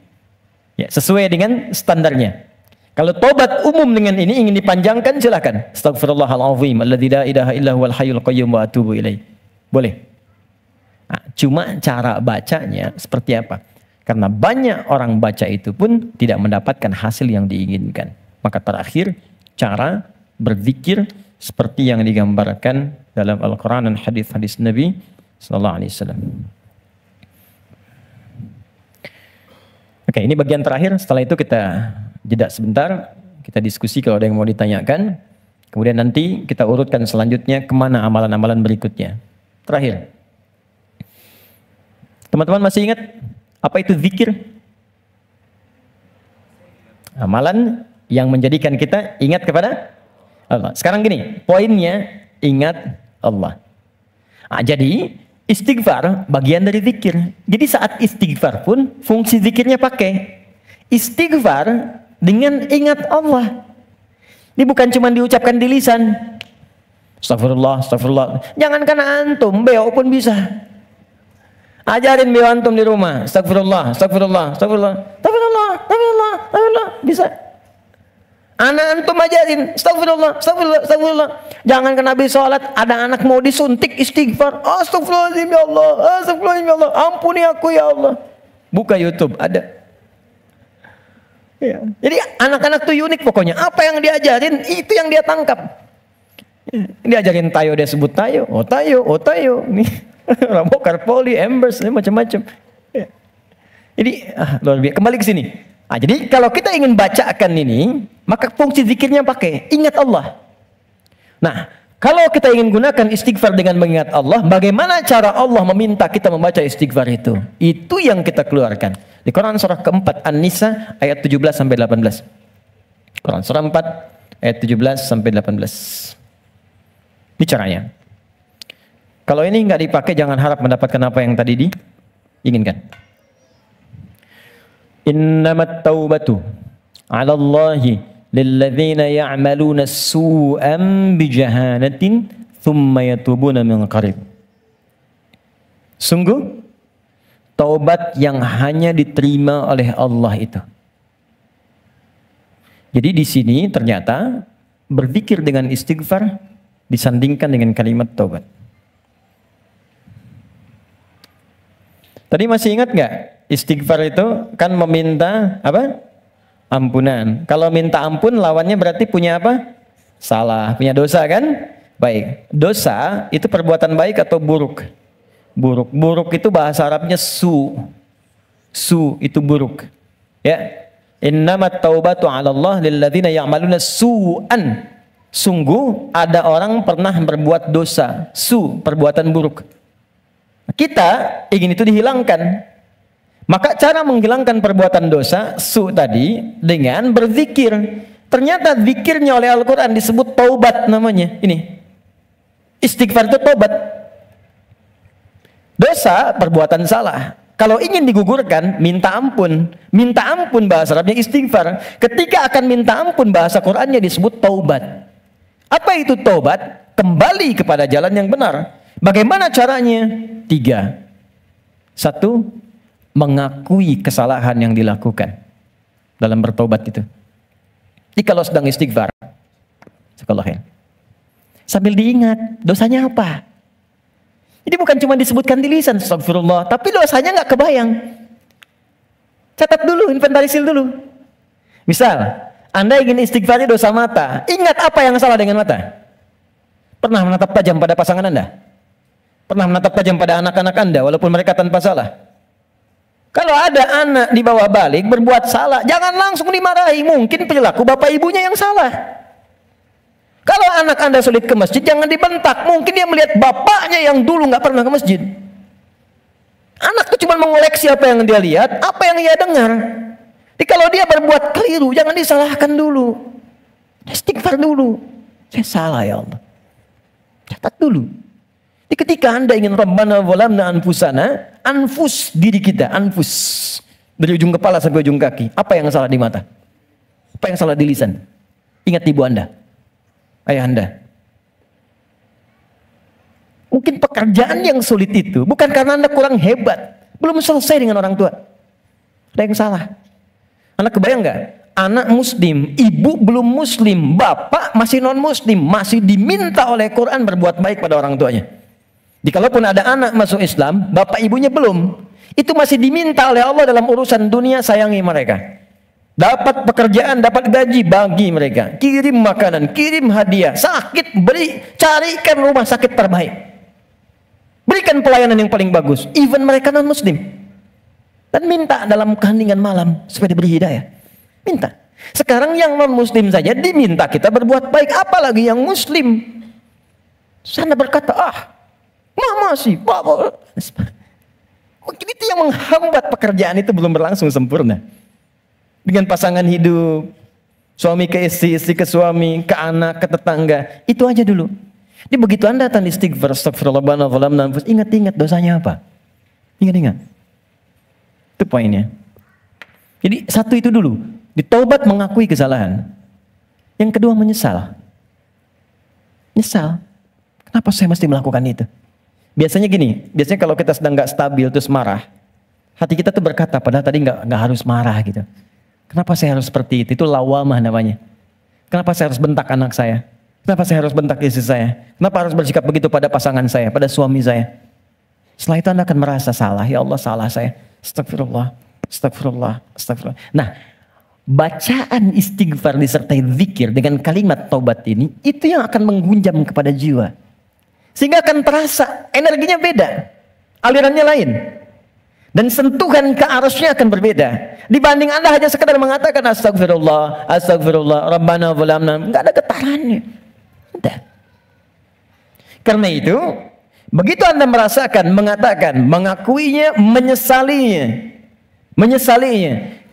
Speaker 1: Ya, sesuai dengan standarnya. Kalau tobat umum dengan ini ingin dipanjangkan, silakan. Astagfirullahalazim alladzi la ilaha illa huwal hayyul qayyum wa atubu ilaih. Boleh. Nah, cuma cara bacanya seperti apa? Karena banyak orang baca itu pun tidak mendapatkan hasil yang diinginkan. Maka terakhir, cara berzikir seperti yang digambarkan dalam Al-Quran dan hadis-hadis Nabi Sallallahu Alaihi Wasallam. Oke, ini bagian terakhir. Setelah itu kita jeda sebentar, kita diskusi kalau ada yang mau ditanyakan. Kemudian nanti kita urutkan selanjutnya kemana amalan-amalan berikutnya. Terakhir, teman-teman masih ingat apa itu zikir? Amalan yang menjadikan kita ingat kepada Allah. Sekarang gini, poinnya ingat Allah. Nah, jadi istighfar bagian dari zikir. Jadi saat istighfar pun fungsi zikirnya pakai. Istighfar dengan ingat Allah. Ini bukan cuma diucapkan di lisan. Astagfirullah, astagfirullah. Jangankan antum, beo pun bisa. Ajarin beo antum di rumah. Astagfirullah, astagfirullah, astagfirullah, astagfirullah, astagfirullah, astagfirullah. Bisa. Anak antum ajarin. Astagfirullah, astagfirullah, astagfirullah. Jangankan habis sholat, ada anak mau disuntik istighfar. Astagfirullahaladzim ya Allah, astagfirullahaladzim ya Allah. Ampuni aku ya Allah. Buka YouTube, ada. Ya. Jadi anak-anak tuh unik pokoknya. Apa yang diajarin, itu yang dia tangkap. Diajarin tayo, dia sebut tayo. Oh tayo, oh tayo. Nih. Rambo, Karpoli, Embers, macam-macam. Ya. Jadi luar biasa. Kembali ke sini. Nah, jadi kalau kita ingin bacakan ini, maka fungsi zikirnya pakai ingat Allah. Nah, kalau kita ingin gunakan istighfar dengan mengingat Allah, bagaimana cara Allah meminta kita membaca istighfar itu? Itu yang kita keluarkan. Di Quran surah keempat An-Nisa ayat 17 sampai 18. Quran surah 4 ayat 17 sampai 18. Ini caranya. Kalau ini nggak dipakai, jangan harap mendapatkan apa yang tadi diinginkan. Innamat taubatu 'ala Allahi lilladzina ya'maluna su'an bijahalatin thumma yatubuna min qarib. Sungguh taubat yang hanya diterima oleh Allah itu. Jadi di sini ternyata berzikir dengan istighfar disandingkan dengan kalimat taubat. Tadi masih ingat nggak? Istighfar itu kan meminta apa? Ampunan. Kalau minta ampun lawannya berarti punya apa? Salah, punya dosa kan? Baik. Dosa itu perbuatan baik atau buruk? Buruk. Buruk itu bahasa Arabnya su. Su itu buruk. Ya. Innamat taubatu 'ala Allah lilladzina ya'maluna su'an. Sungguh ada orang pernah berbuat dosa, su, perbuatan buruk. Kita ingin itu dihilangkan. Maka cara menghilangkan perbuatan dosa, su tadi, dengan berzikir. Ternyata zikirnya oleh Al-Quran disebut taubat namanya. Ini. Istighfar itu taubat. Dosa, perbuatan salah. Kalau ingin digugurkan, minta ampun. Minta ampun bahasa Arabnya istighfar. Ketika akan minta ampun bahasa Qurannya disebut taubat. Apa itu taubat? Kembali kepada jalan yang benar. Bagaimana caranya? 3. 1, mengakui kesalahan yang dilakukan dalam bertobat itu. Jadi kalau sedang istighfar, sekolahin, sambil diingat dosanya apa. Jadi bukan cuma disebutkan di lisan, astagfirullah, tapi dosanya nggak kebayang. Catat dulu, inventarisir dulu. Misal, Anda ingin istighfarnya dosa mata, ingat apa yang salah dengan mata. Pernah menatap tajam pada pasangan Anda? Pernah menatap tajam pada anak-anak Anda walaupun mereka tanpa salah? Kalau ada anak di bawah balik berbuat salah, jangan langsung dimarahi. Mungkin perilaku bapak ibunya yang salah. Kalau anak Anda sulit ke masjid, jangan dibentak. Mungkin dia melihat bapaknya yang dulu nggak pernah ke masjid. Anak itu cuma mengoleksi apa yang dia lihat, apa yang dia dengar. Jadi kalau dia berbuat keliru, jangan disalahkan dulu. Istighfar dulu. Saya salah ya Allah. Catat dulu. Jadi ketika Anda ingin Rabbana zalamna anfusana, anfus diri kita, anfus. Dari ujung kepala sampai ujung kaki. Apa yang salah di mata? Apa yang salah di lisan? Ingat ibu Anda, ayah Anda. Mungkin pekerjaan yang sulit itu bukan karena Anda kurang hebat, belum selesai dengan orang tua. Ada yang salah. Anda kebayang nggak? Anak muslim, ibu belum muslim, bapak masih non muslim, masih diminta oleh Quran berbuat baik pada orang tuanya. Jadi kalaupun ada anak masuk Islam, bapak ibunya belum, itu masih diminta oleh Allah dalam urusan dunia, sayangi mereka. Dapat pekerjaan, dapat gaji, bagi mereka. Kirim makanan, kirim hadiah, sakit, beri, carikan rumah sakit terbaik. Berikan pelayanan yang paling bagus, even mereka non muslim. Dan minta dalam keheningan malam supaya diberi hidayah. Minta. Sekarang yang non muslim saja diminta kita berbuat baik, apalagi yang muslim. Sana berkata, mama sih, bapak. Mungkin itu yang menghambat pekerjaan itu belum berlangsung sempurna. Dengan pasangan hidup, suami ke istri, istri ke suami, ke anak, ke tetangga, itu aja dulu. Jadi begitu Anda datang istighfar, astagfirullah, ingat-ingat dosanya apa. Ingat-ingat. Itu poinnya. Jadi satu itu dulu, ditaubat mengakui kesalahan. Yang kedua menyesal. Nyesal. Kenapa saya mesti melakukan itu? Biasanya gini, biasanya kalau kita sedang nggak stabil terus marah, hati kita tuh berkata, padahal tadi nggak harus marah gitu. Kenapa saya harus seperti itu? Itu lawamah namanya. Kenapa saya harus bentak anak saya? Kenapa saya harus bentak istri saya? Kenapa harus bersikap begitu pada pasangan saya, pada suami saya? Setelah itu Anda akan merasa salah. Ya Allah, salah saya. Astagfirullah, astagfirullah, astagfirullah. Nah, bacaan istighfar disertai zikir dengan kalimat taubat ini, itu yang akan menggunjam kepada jiwa. Sehingga akan terasa energinya beda, alirannya lain. Dan sentuhan ke arusnya akan berbeda. Dibanding Anda hanya sekedar mengatakan astagfirullah, astagfirullah, Rabbana zalamna, enggak ada getarannya. Udah. Karena itu, begitu Anda merasakan, mengatakan, mengakuinya, menyesalinya.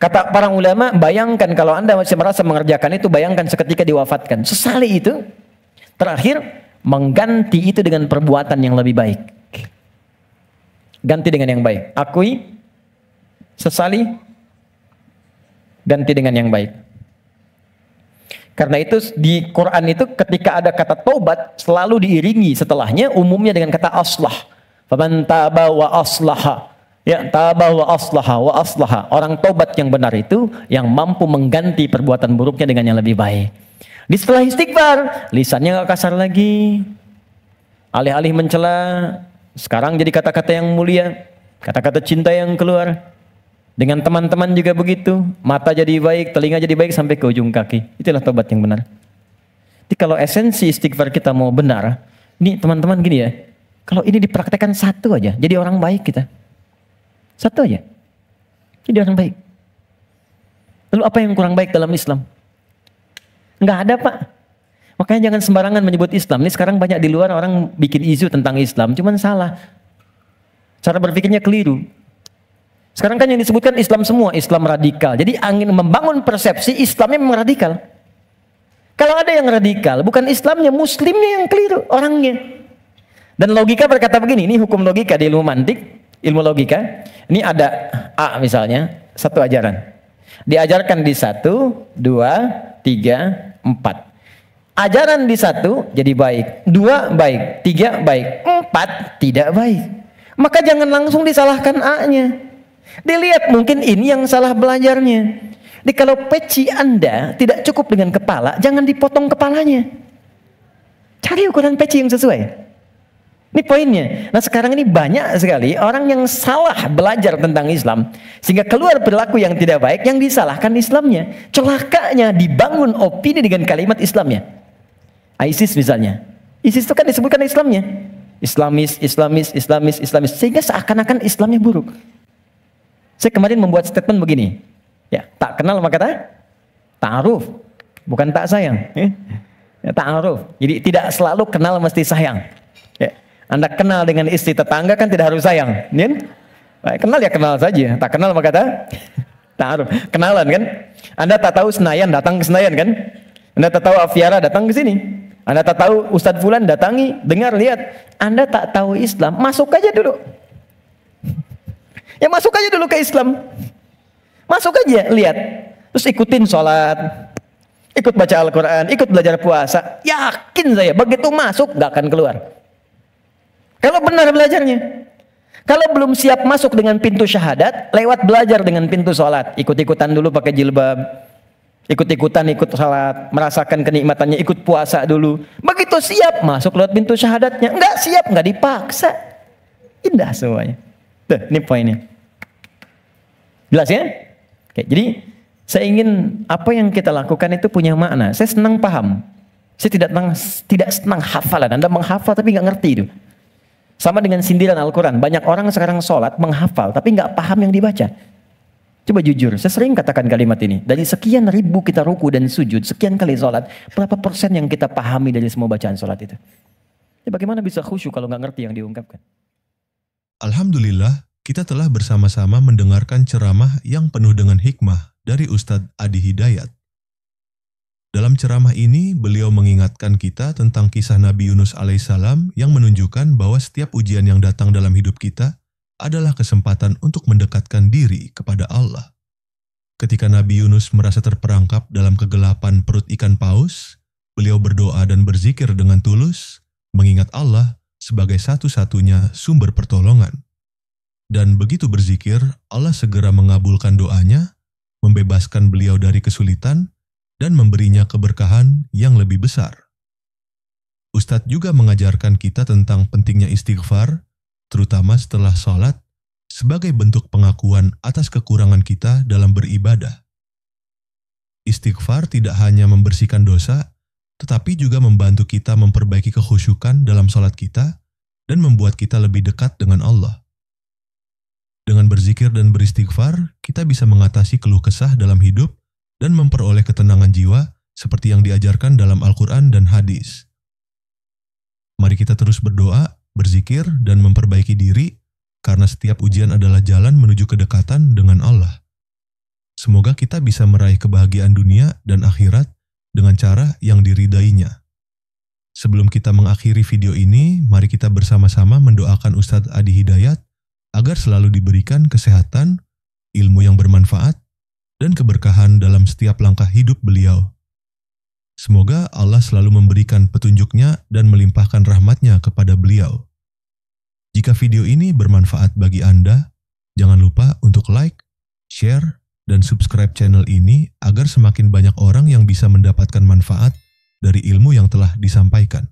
Speaker 1: Kata para ulama, bayangkan kalau Anda masih merasa mengerjakan itu, bayangkan seketika diwafatkan. Sesali itu, terakhir, mengganti itu dengan perbuatan yang lebih baik. Ganti dengan yang baik. Akui, sesali, ganti dengan yang baik. Karena itu di Quran itu ketika ada kata taubat selalu diiringi setelahnya umumnya dengan kata aslah. Faman taba wa aslaha. Ya, taba wa aslaha. Orang tobat yang benar itu yang mampu mengganti perbuatan buruknya dengan yang lebih baik. Di setelah istighfar, lisannya nggak kasar lagi. Alih-alih mencela, sekarang jadi kata-kata yang mulia, kata-kata cinta yang keluar. Dengan teman-teman juga begitu, mata jadi baik, telinga jadi baik sampai ke ujung kaki. Itulah tobat yang benar. Jadi kalau esensi istighfar kita mau benar, ini teman-teman gini ya, kalau ini dipraktekkan satu aja, jadi orang baik kita. Satu aja, jadi orang baik. Lalu apa yang kurang baik dalam Islam? Nggak ada, Pak. Makanya jangan sembarangan menyebut Islam. Ini sekarang banyak di luar orang bikin isu tentang Islam, cuman salah. Cara berpikirnya keliru. Sekarang kan yang disebutkan Islam semua, Islam radikal. Jadi angin membangun persepsi Islamnya memang radikal. Kalau ada yang radikal, bukan Islamnya, Muslimnya yang keliru, orangnya. Dan logika berkata begini, ini hukum logika di ilmu mantik, ilmu logika. Ini ada A misalnya, satu ajaran. Diajarkan di 1, 2, 3, 4. Ajaran di 1 jadi baik, 2 baik, 3 baik, 4 tidak baik. Maka jangan langsung disalahkan A-nya. Dilihat mungkin ini yang salah belajarnya. Jadi kalau peci Anda tidak cukup dengan kepala, jangan dipotong kepalanya. Cari ukuran peci yang sesuai. Ini poinnya. Nah sekarang ini banyak sekali orang yang salah belajar tentang Islam. Sehingga keluar perilaku yang tidak baik, yang disalahkan Islamnya. Celakanya dibangun opini dengan kalimat Islamnya. ISIS misalnya. ISIS itu kan disebutkan Islamnya. Islamis. Sehingga seakan-akan Islamnya buruk. Saya kemarin membuat statement begini. Ya, tak kenal maka ta'aruf. Bukan tak sayang. Ya, ta'aruf. Jadi tidak selalu kenal mesti sayang. Ya. Anda kenal dengan istri tetangga kan tidak harus sayang. Kenal ya kenal saja. Tak kenal maka ta'aruf. Kenalan kan. Anda tak tahu Senayan, datang ke Senayan kan. Anda tak tahu Aviara, datang ke sini. Anda tak tahu Ustadz Fulan, datangi, dengar, lihat. Anda tak tahu Islam, masuk aja dulu. Ya masuk aja dulu ke Islam. Masuk aja, lihat. Terus ikutin sholat, ikut baca Al-Quran, ikut belajar puasa. Yakin saya, begitu masuk gak akan keluar. Kalau benar belajarnya. Kalau belum siap masuk dengan pintu syahadat, lewat belajar dengan pintu sholat. Ikut-ikutan dulu pakai jilbab. Ikut-ikutan, ikut sholat. Merasakan kenikmatannya, ikut puasa dulu. Begitu siap, masuk lewat pintu syahadatnya. Enggak siap, enggak dipaksa. Indah semuanya. Tuh, ini poinnya. Jelas ya? Oke, jadi saya ingin apa yang kita lakukan itu punya makna. Saya senang paham. Saya tidak senang hafalan. Anda menghafal tapi nggak ngerti itu. Sama dengan sindiran Al-Quran. Banyak orang sekarang sholat menghafal tapi nggak paham yang dibaca. Coba jujur, saya sering katakan kalimat ini. Dari sekian ribu kita ruku dan sujud, sekian kali sholat, berapa persen yang kita pahami dari semua bacaan sholat itu? Ya, bagaimana bisa khusyuk kalau nggak ngerti yang diungkapkan?
Speaker 2: Alhamdulillah, kita telah bersama-sama mendengarkan ceramah yang penuh dengan hikmah dari Ustadz Adi Hidayat. Dalam ceramah ini, beliau mengingatkan kita tentang kisah Nabi Yunus alaihissalam yang menunjukkan bahwa setiap ujian yang datang dalam hidup kita adalah kesempatan untuk mendekatkan diri kepada Allah. Ketika Nabi Yunus merasa terperangkap dalam kegelapan perut ikan paus, beliau berdoa dan berzikir dengan tulus, mengingat Allah sebagai satu-satunya sumber pertolongan. Dan begitu berzikir, Allah segera mengabulkan doanya, membebaskan beliau dari kesulitan, dan memberinya keberkahan yang lebih besar. Ustadz juga mengajarkan kita tentang pentingnya istighfar, terutama setelah sholat, sebagai bentuk pengakuan atas kekurangan kita dalam beribadah. Istighfar tidak hanya membersihkan dosa, tetapi juga membantu kita memperbaiki kekhusyukan dalam sholat kita dan membuat kita lebih dekat dengan Allah. Dengan berzikir dan beristighfar, kita bisa mengatasi keluh kesah dalam hidup dan memperoleh ketenangan jiwa seperti yang diajarkan dalam Al-Quran dan hadis. Mari kita terus berdoa, berzikir, dan memperbaiki diri, karena setiap ujian adalah jalan menuju kedekatan dengan Allah. Semoga kita bisa meraih kebahagiaan dunia dan akhirat dengan cara yang diridainya. Sebelum kita mengakhiri video ini, mari kita bersama-sama mendoakan Ustadz Adi Hidayat agar selalu diberikan kesehatan, ilmu yang bermanfaat, dan keberkahan dalam setiap langkah hidup beliau. Semoga Allah selalu memberikan petunjuknya dan melimpahkan rahmatnya kepada beliau. Jika video ini bermanfaat bagi Anda, Jangan lupa untuk like, share, dan subscribe channel ini agar semakin banyak orang yang bisa mendapatkan manfaat dari ilmu yang telah disampaikan.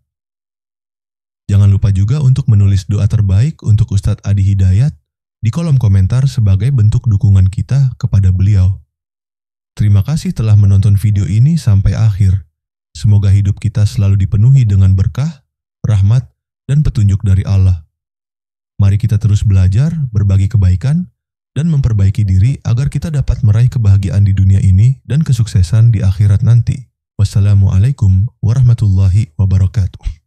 Speaker 2: Jangan lupa juga untuk menulis doa terbaik untuk Ustadz Adi Hidayat di kolom komentar sebagai bentuk dukungan kita kepada beliau. Terima kasih telah menonton video ini sampai akhir. Semoga hidup kita selalu dipenuhi dengan berkah, rahmat, dan petunjuk dari Allah. Mari kita terus belajar, berbagi kebaikan, dan memperbaiki diri agar kita dapat meraih kebahagiaan di dunia ini dan kesuksesan di akhirat nanti. Wassalamualaikum warahmatullahi wabarakatuh.